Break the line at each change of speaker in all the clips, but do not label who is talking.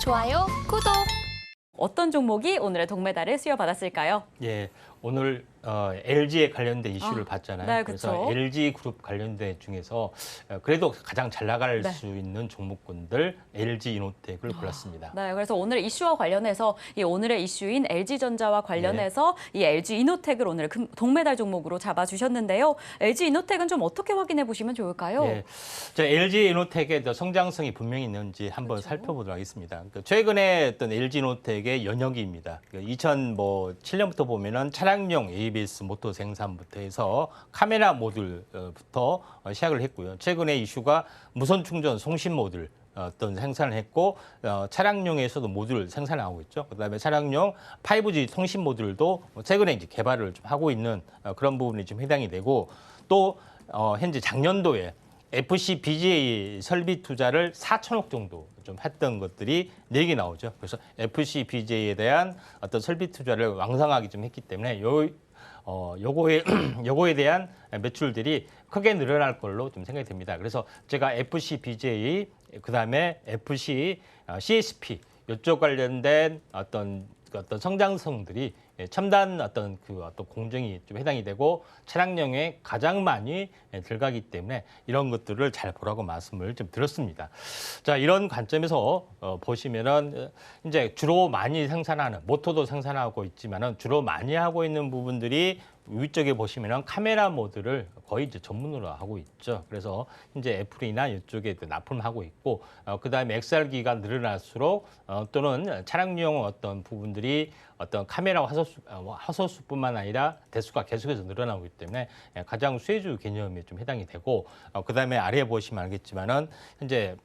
좋아요, 구독.
어떤 종목이 오늘의 동메달을 수여받았을까요?
예, 오늘 LG에 관련된 이슈를 봤잖아요.
네,
그래서
그쵸.
LG 그룹 관련된 중에서 그래도 가장 잘 나갈
네.
수 있는 종목군들 LG 이노텍을 골랐습니다.
네, 그래서 오늘 이슈와 관련해서 이 오늘의 이슈인 LG전자와 관련해서 이 LG 이노텍을 오늘 동메달 종목으로 잡아주셨는데요. LG 이노텍은 좀 어떻게 확인해 보시면 좋을까요?
예, 자, LG 이노텍의 성장성이 분명히 있는지 한번
그렇죠.
살펴보도록 하겠습니다. 최근에 어떤 LG 이노텍의 연역입니다. 2007년부터 보면은 차량용 ABS 모터 생산부터 해서 카메라 모듈부터 시작을 했고요. 최근에 이슈가 무선 충전 송신 모듈 어떤 생산을 했고 차량용에서도 모듈 생산하고 있죠. 그다음에 차량용 5G 통신 모듈도 최근에 이제 개발을 좀 하고 있는 그런 부분이 좀 해당이 되고 또 현재 작년도에 FC BGA 설비 투자를 4천억 정도 좀 했던 것들이 4개 나오죠. 그래서 FC BGA에 대한 어떤 설비 투자를 왕성하게 좀 했기 때문에 요거에 대한 매출들이 크게 늘어날 걸로 좀 생각이 됩니다. 그래서 제가 FC BGA 그다음에 FC CSP 이쪽 관련된 어떤 성장성들이 첨단 어떤 공정이 좀 해당이 되고 차량용에 가장 많이 들어가기 때문에 이런 것들을 잘 보라고 말씀을 좀 드렸습니다. 자, 이런 관점에서 보시면은 이제 주로 많이 생산하는 모터도 생산하고 있지만은 주로 많이 하고 있는 부분들이 위쪽에 보시면은 카메라 모드를 거의 이제 전문으로 하고 있죠. 그래서 이제 애플이나 이쪽에 납품하고 있고, 그 다음에 XR기가 늘어날수록 또는 차량용 어떤 부분들이 어떤 카메라 화소수뿐만 아니라 대수가 계속해서 늘어나고 있기 때문에 가장 수혜주 개념에 좀 해당이 되고, 그 다음에 아래에 보시면 알겠지만은 현재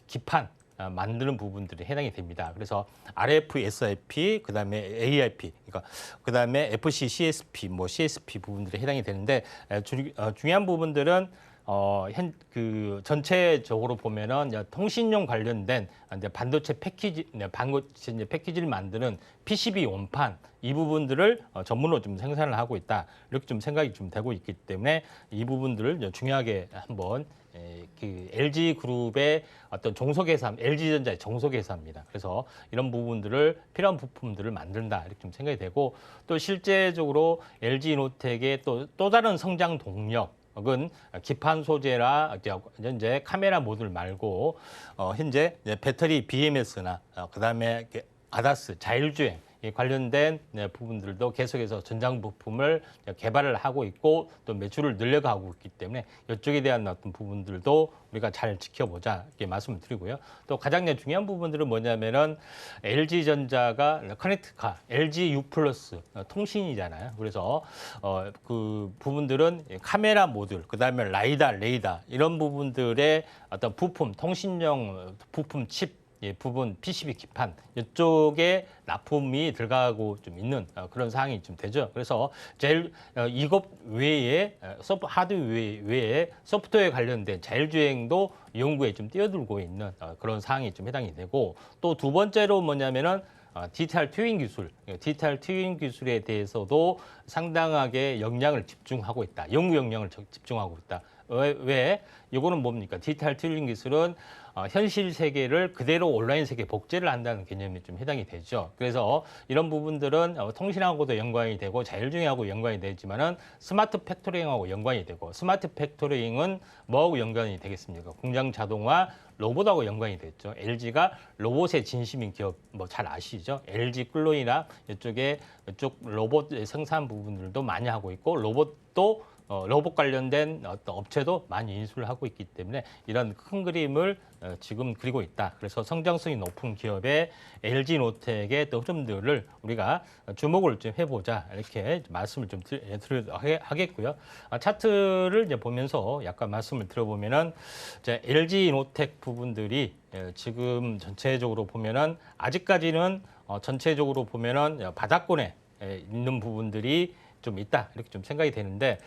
기판 만드는 부분들이 해당이 됩니다. 그래서 RF, SIP, 그다음에 AIP, 그다음에 FC, CSP, CSP 부분들이 해당이 되는데 중요한 부분들은 전체적으로 보면은 통신용 관련된 반도체 패키지를 만드는 PCB 원판 이 부분들을 전문으로 좀 생산을 하고 있다 이렇게 좀 생각이 좀 되고 있기 때문에 이 부분들을 중요하게 한번 LG 그룹의 어떤 종속회사, LG전자의 종속회사입니다. 그래서 이런 부분들을 필요한 부품들을 만든다 이렇게 좀 생각이 되고 또 실제적으로 LG 이노텍의 또 다른 성장 동력. 은 기판 소재라 이제 카메라 모듈 말고 현재 배터리 BMS나 그다음에 아다스 자율주행 관련된 부분들도 계속해서 전장 부품을 개발을 하고 있고 또 매출을 늘려가고 있기 때문에 이쪽에 대한 어떤 부분들도 우리가 잘 지켜보자 이렇게 말씀을 드리고요. 또 가장 중요한 부분들은 뭐냐면은 LG전자가 커넥트카, LG U 플러스 통신이잖아요. 그래서 그 부분들은 카메라 모듈, 그다음에 라이다, 레이더 이런 부분들의 어떤 부품, 통신용 부품 칩 부분 PCB 기판 이쪽에 납품이 들어가고 좀 있는 그런 상황이 좀 되죠. 그래서 이것 외에 하드웨어 외에 소프트웨어 관련된 자율주행도 연구에 좀 뛰어들고 있는 그런 상황이 좀 해당이 되고 또 두 번째로 뭐냐면은 디지털 트윈 기술에 대해서도 상당하게 역량을 집중하고 있다. 연구 역량을 집중하고 있다. 왜? 이거는 뭡니까? 디지털 트윈 기술은 현실 세계를 그대로 온라인 세계에 복제를 한다는 개념이 좀 해당이 되죠. 그래서 이런 부분들은 통신하고도 연관이 되고 자율주행하고 연관이 되지만은 스마트 팩토링하고 연관이 되고 스마트 팩토링은 뭐하고 연관이 되겠습니까? 공장 자동화, 로봇하고 연관이 됐죠. LG가 로봇의 진심인 기업 잘 아시죠? LG 클론이나 이쪽 로봇 생산 부분들도 많이 하고 있고 로봇도 로봇 관련된 어떤 업체도 많이 인수를 하고 있기 때문에 이런 큰 그림을 지금 그리고 있다. 그래서 성장성이 높은 기업의 LG노텍의 또 흐름들을 우리가 주목을 좀 해보자 이렇게 말씀을 좀 드리도록 하겠고요. 차트를 이제 보면서 약간 말씀을 들어보면은 LG노텍 부분들이 지금 전체적으로 보면은 아직까지는 전체적으로 보면은 바닥권에 있는 부분들이 좀 있다 이렇게 좀 생각이 되는데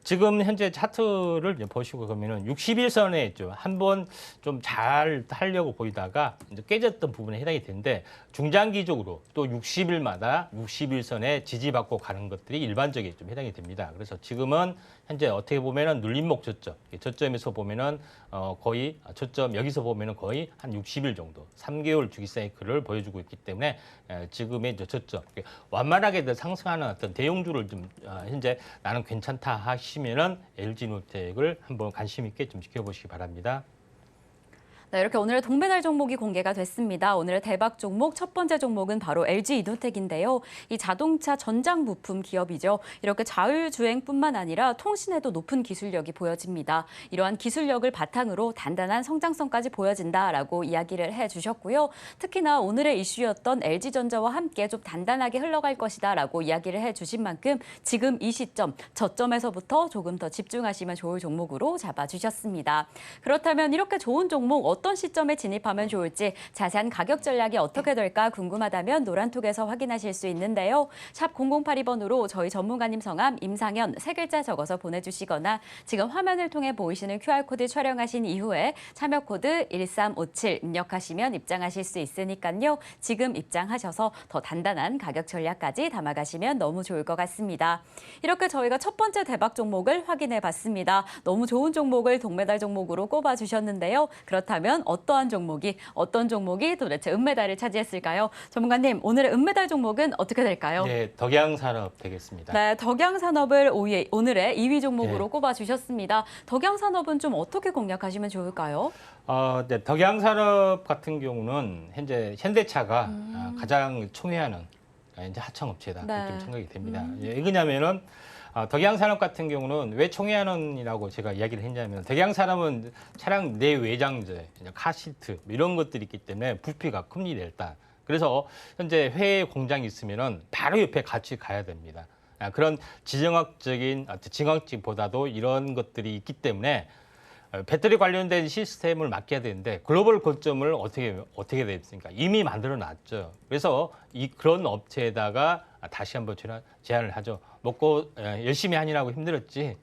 지금 현재 차트를 이제 보시고 그러면은 61선에 좀 한번 좀 잘 하려고 보이다가 이제 깨졌던 부분에 해당이 되는데 중장기적으로 또 60일마다 61선에 지지받고 가는 것들이 일반적인 좀 해당이 됩니다. 그래서 지금은 현재 어떻게 보면은 눌림목 저점에서 보면은 거의 저점 여기서 보면은 거의 한 60일 정도 3개월 주기 사이클을 보여주고 있기 때문에 지금의 이제 저점 완만하게 상승하는 어떤 대형주를 좀 현재 나는 괜찮다 하시면은 LG노텍을 한번 관심 있게 좀 지켜보시기 바랍니다.
네, 이렇게 오늘의 동메달 종목이 공개가 됐습니다. 오늘의 대박 종목 첫 번째 종목은 바로 LG이노텍인데요. 이 자동차 전장 부품 기업이죠. 이렇게 자율주행뿐만 아니라 통신에도 높은 기술력이 보여집니다. 이러한 기술력을 바탕으로 단단한 성장성까지 보여진다라고 이야기를 해주셨고요. 특히나 오늘의 이슈였던 LG전자와 함께 좀 단단하게 흘러갈 것이다라고 이야기를 해주신 만큼 지금 이 시점, 저점에서부터 조금 더 집중하시면 좋을 종목으로 잡아주셨습니다. 그렇다면 이렇게 좋은 종목 어떤 시점에 진입하면 좋을지 자세한 가격 전략이 어떻게 될까 궁금하다면 노란톡에서 확인하실 수 있는데요. 샵 0082번으로 저희 전문가님 성함 임상현 세 글자 적어서 보내주시거나 지금 화면을 통해 보이시는 QR코드 촬영하신 이후에 참여 코드 1357 입력하시면 입장하실 수 있으니까요. 지금 입장하셔서 더 단단한 가격 전략까지 담아가시면 너무 좋을 것 같습니다. 이렇게 저희가 첫 번째 대박 종목을 확인해 봤습니다. 너무 좋은 종목을 동메달 종목으로 꼽아주셨는데요. 그렇다면 어떤 종목이 도대체 은메달을 차지했을까요? 전문가님, 오늘의 은메달 종목은 어떻게 될까요?
네, 덕양산업 되겠습니다.
네, 덕양산업을 오늘의 2위 종목으로
네.
꼽아주셨습니다. 덕양산업은 좀 어떻게 공략하시면 좋을까요?
네, 덕양산업 같은 경우는 현재 현대차가 가장 총회하는 이제 하청업체다
네.
이렇게 좀 생각이 됩니다. 왜 그러냐면은 덕양산업 같은 경우는 왜 총회하는이라고 제가 이야기를 했냐면 덕양산업은 차량 내외장재, 카시트 이런 것들이 있기 때문에 부피가 큽니다 일단. 그래서 현재 해외 공장이 있으면은 바로 옆에 같이 가야 됩니다. 그런 지정학적인 징학직보다도 이런 것들이 있기 때문에 배터리 관련된 시스템을 맡겨야 되는데 글로벌 거점을 어떻게 됐습니까? 이미 만들어 놨죠. 그래서 그런 업체에다가 다시 한번 제안을 하죠. 먹고 열심히 하느라고 힘들었지.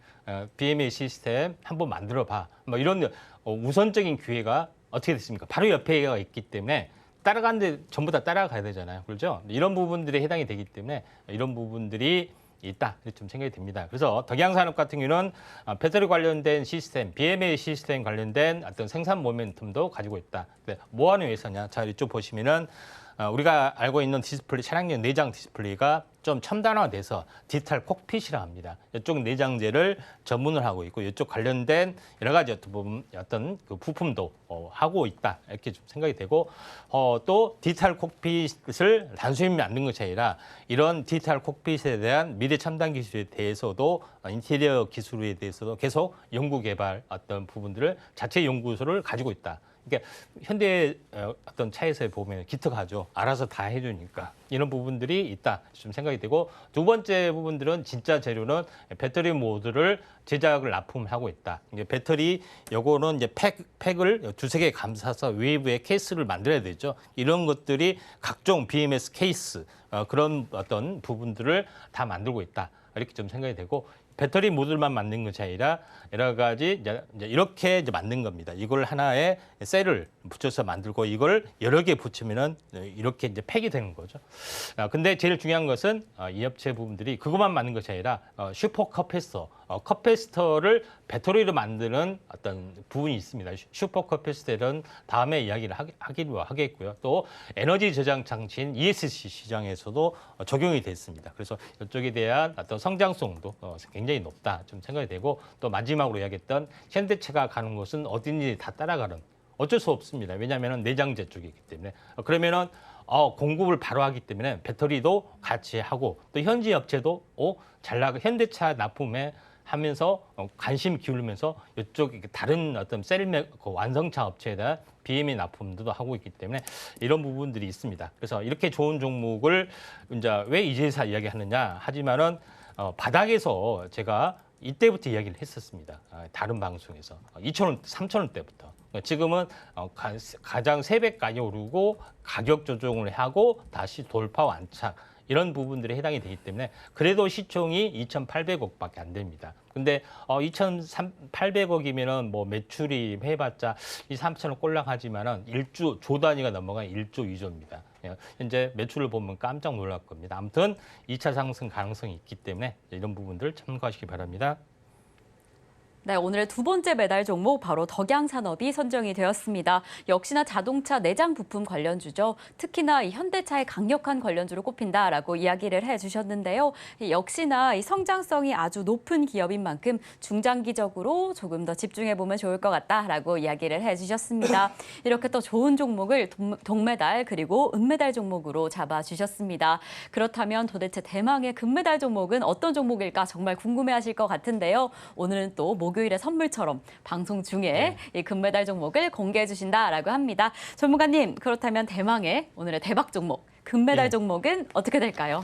BMA 시스템 한번 만들어 봐. 뭐 이런 우선적인 기회가 어떻게 됐습니까? 바로 옆에가 있기 때문에 따라가는데 전부 다 따라가야 되잖아요. 그렇죠? 이런 부분들이 해당이 되기 때문에 이런 부분들이 있다 좀 생각이 듭니다. 그래서 덕양산업 같은 경우는 배터리 관련된 시스템, BMA 시스템 관련된 어떤 생산 모멘텀도 가지고 있다. 뭐 하는 회사냐? 자, 이쪽 보시면은 우리가 알고 있는 디스플레이, 차량용 내장 디스플레이가 좀 첨단화돼서 디지털 콕핏이라 합니다. 이쪽 내장재를 전문을 하고 있고 이쪽 관련된 여러 가지 어떤 그 부품도 하고 있다 이렇게 좀 생각이 되고 또 디지털 콕핏을 단순히 만든 것이 아니라 이런 디지털 콕핏에 대한 미래 첨단 기술에 대해서도 인테리어 기술에 대해서도 계속 연구 개발 어떤 부분들을 자체 연구소를 가지고 있다. 그러니까 현대 어떤 차에서 보면 기특하죠. 알아서 다 해주니까 이런 부분들이 있다 좀 생각이 되고 두 번째 부분들은 진짜 재료는 배터리 모듈을 제작을 납품하고 있다. 이제 배터리 요거는 이제 팩을 두세 개 감싸서 외부에 케이스를 만들어야 되죠. 이런 것들이 각종 BMS 케이스 그런 어떤 부분들을 다 만들고 있다. 이렇게 좀 생각이 되고 배터리 모듈만 만든 것이 아니라 여러 가지 이제 이렇게 이제 만든 겁니다. 이걸 하나에 셀을 붙여서 만들고 이걸 여러 개 붙이면은 이렇게 이제 팩이 되는 거죠. 근데 제일 중요한 것은 이 업체 부분들이 그것만 만든 것이 아니라 슈퍼 커패시터, 커패시터를 배터리로 만드는 어떤 부분이 있습니다. 슈퍼 커패시터는 다음에 이야기를 하기로 하겠고요. 또 에너지 저장 장치인 ESC 시장에서도 적용이 됐습니다. 그래서 이쪽에 대한 어떤 성장성도 굉장히 높다 좀 생각이 되고 또 마지막으로 이야기했던 현대차가 가는 곳은 어딘지 다 따라가는 어쩔 수 없습니다. 왜냐하면 내장재 쪽이기 때문에 그러면은 공급을 바로 하기 때문에 배터리도 같이 하고 또 현지 업체도 잘 나가 현대차 납품에 하면서 관심 기울이면서 이쪽 다른 어떤 완성차 업체에 대한 BME 납품도 하고 있기 때문에 이런 부분들이 있습니다. 그래서 이렇게 좋은 종목을 이제 왜 이제서 이야기하느냐 하지만은 바닥에서 제가 이때부터 이야기를 했었습니다. 다른 방송에서 2,000원, 3,000원 대부터. 지금은 가장 3배까지 오르고 가격 조정을 하고 다시 돌파 완착 이런 부분들에 해당이 되기 때문에 그래도 시총이 2,800억밖에 안 됩니다. 근데 2,800억이면은 뭐 매출이 해봤자 2, 3천억 꼴랑하지만은 1조 조 단위가 넘어간 1조 2조입니다. 현재 매출을 보면 깜짝 놀랄 겁니다. 아무튼 2차 상승 가능성이 있기 때문에 이런 부분들 참고하시기 바랍니다.
네, 오늘의 두 번째 매달 종목 바로 덕양산업이 선정이 되었습니다. 역시나 자동차 내장 부품 관련주죠. 특히나 이 현대차의 강력한 관련주로 꼽힌다라고 이야기를 해주셨는데요. 역시나 이 성장성이 아주 높은 기업인 만큼 중장기적으로 조금 더 집중해보면 좋을 것 같다라고 이야기를 해주셨습니다. 이렇게 또 좋은 종목을 동메달 그리고 은메달 종목으로 잡아주셨습니다. 그렇다면 도대체 대망의 금메달 종목은 어떤 종목일까 정말 궁금해하실 것 같은데요. 오늘은 또 목요일의 선물처럼 방송 중에 이 금메달 종목을 공개해 주신다라고 합니다. 전문가님, 그렇다면 대망의 오늘의 대박 종목, 금메달 종목은 어떻게 될까요?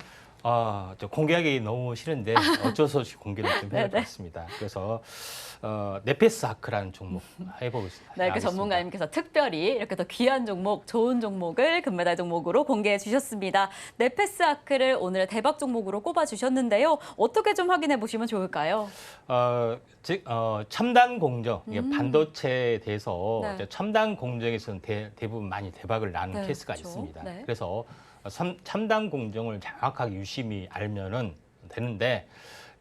저 공개하기 너무 싫은데 어쩔 수 없이 공개를 좀 해야 될 것 같습니다. 그래서 네페스 아크라는 종목 해보겠습니다.
네, 그 전문가님께서 특별히 이렇게 더 귀한 종목, 좋은 종목을 금메달 종목으로 공개해 주셨습니다. 네페스 아크를 오늘의 대박 종목으로 꼽아 주셨는데요. 어떻게 좀 확인해 보시면 좋을까요?
즉 첨단 공정, 이게 반도체에 대해서
네.
이제 첨단 공정에서는 대부분 많이 대박을 나는
네,
케이스가
그렇죠.
있습니다.
네.
그래서 첨단 공정을 정확하게 유심히 알면은 되는데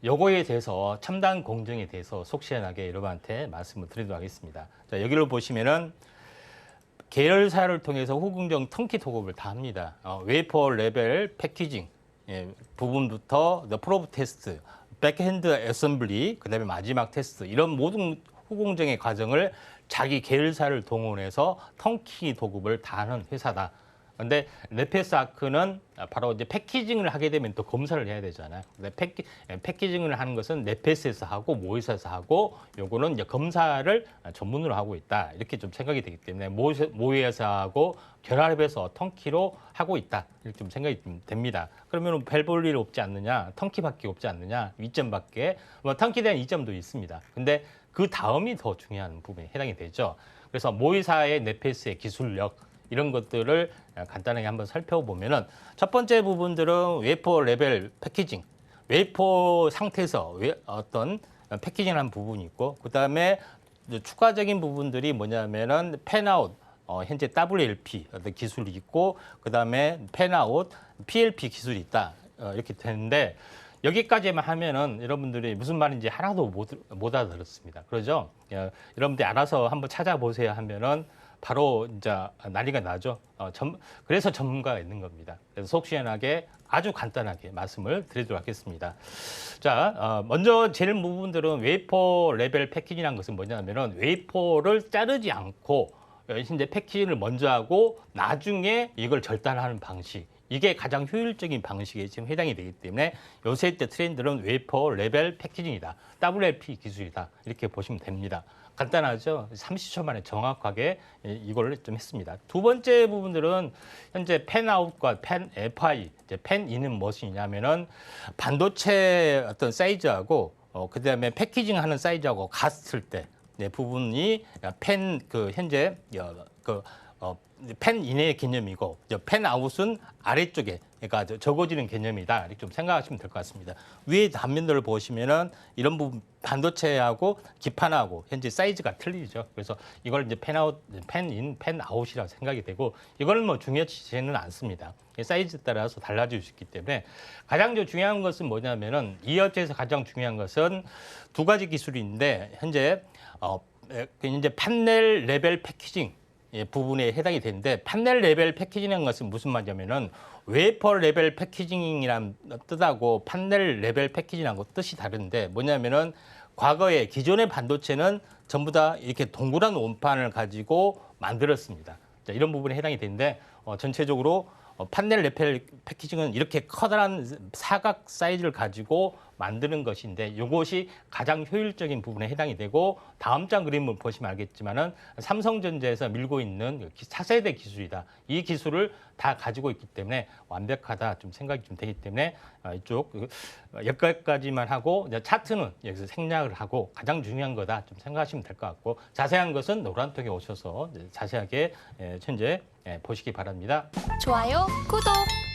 요거에 대해서 첨단 공정에 대해서 속 시원하게 여러분한테 말씀을 드리도록 하겠습니다. 자, 여기를 보시면은 계열사를 통해서 후공정 턴키 작업을 다 합니다. 웨이퍼 레벨 패키징 부분부터 프로브 테스트, 백핸드 어셈블리, 그다음에 마지막 테스트 이런 모든 후공정의 과정을 자기 계열사를 동원해서 턴키 도급을 다 하는 회사다. 근데 네페스 아크는 바로 이제 패키징을 하게 되면 또 검사를 해야 되잖아요. 근데 패키징을 하는 것은 네페스에서 하고 모회사에서 하고 요거는 이제 검사를 전문으로 하고 있다. 이렇게 좀 생각이 되기 때문에 모회사하고 결합해서 턴키로 하고 있다. 이렇게 좀 생각이 좀 됩니다. 그러면 별 볼 일 없지 않느냐? 턴키밖에 없지 않느냐? 이점밖에. 뭐 턴키에 대한 이점도 있습니다. 근데 그 다음이 더 중요한 부분에 해당이 되죠. 그래서 모회사의 네페스의 기술력 이런 것들을 간단하게 한번 살펴보면은 첫 번째 부분들은 웨이퍼 레벨 패키징, 웨이퍼 상태에서 어떤 패키징하는 부분이 있고, 그 다음에 추가적인 부분들이 뭐냐면은 펜아웃, 현재 WLP 어떤 기술이 있고, 그 다음에 펜아웃, PLP 기술이 있다 이렇게 되는데. 여기까지만 하면은 여러분들이 무슨 말인지 하나도 못 알아들었습니다. 그러죠? 여러분들이 알아서 한번 찾아보세요 하면은 바로 이제 난리가 나죠. 그래서 전문가가 있는 겁니다. 그래서 속 시원하게 아주 간단하게 말씀을 드리도록 하겠습니다. 자, 먼저 제일 부분들은 웨이퍼 레벨 패키징이라는 것은 뭐냐면은 웨이퍼를 자르지 않고 이제 패키징을 먼저 하고 나중에 이걸 절단하는 방식. 이게 가장 효율적인 방식에 지금 해당이 되기 때문에 요새 때 트렌드는 웨이퍼 레벨 패키징이다. WLP 기술이다. 이렇게 보시면 됩니다. 간단하죠? 30초 만에 정확하게 이걸 좀 했습니다. 두 번째 부분들은 현재 펜아웃과 펜 FI, 이제 펜인은 무엇이냐면은 반도체 어떤 사이즈하고 그다음에 패키징하는 사이즈하고 같을 때 부분이 현재 펜 인의 개념이고 펜 아웃은 아래쪽에 그러니까 적어지는 개념이다. 이렇게 좀 생각하시면 될 것 같습니다. 위에 단면들을 보시면은 이런 부분 반도체하고 기판하고 현재 사이즈가 틀리죠. 그래서 이걸 이제 펜 아웃, 펜 인, 펜 아웃이라고 생각이 되고 이거는 뭐 중요치지는 않습니다. 사이즈에 따라서 달라질 수 있기 때문에 가장 중요한 것은 뭐냐면은 이 업체에서 가장 중요한 것은 두 가지 기술인데 현재 이제 판넬 레벨 패키징 부분에 해당이 되는데 판넬 레벨 패키징이라는 것은 무슨 말이냐면은 웨이퍼 레벨 패키징이란 뜻하고 판넬 레벨 패키징하고 뜻이 다른데 뭐냐면은 과거에 기존의 반도체는 전부 다 이렇게 동그란 원판을 가지고 만들었습니다. 자, 이런 부분에 해당이 되는데 전체적으로 판넬 레벨 패키징은 이렇게 커다란 사각 사이즈를 가지고 만드는 것인데 이것이 가장 효율적인 부분에 해당이 되고 다음 장 그림을 보시면 알겠지만은 삼성전자에서 밀고 있는 4세대 기술이다. 이 기술을 다 가지고 있기 때문에 완벽하다 좀 생각이 좀 되기 때문에 이쪽 여기까지만 하고 이제 차트는 여기서 생략을 하고 가장 중요한 거다 좀 생각하시면 될 것 같고 자세한 것은 노란톡에 오셔서 자세하게 현재 보시기 바랍니다.
좋아요, 구독!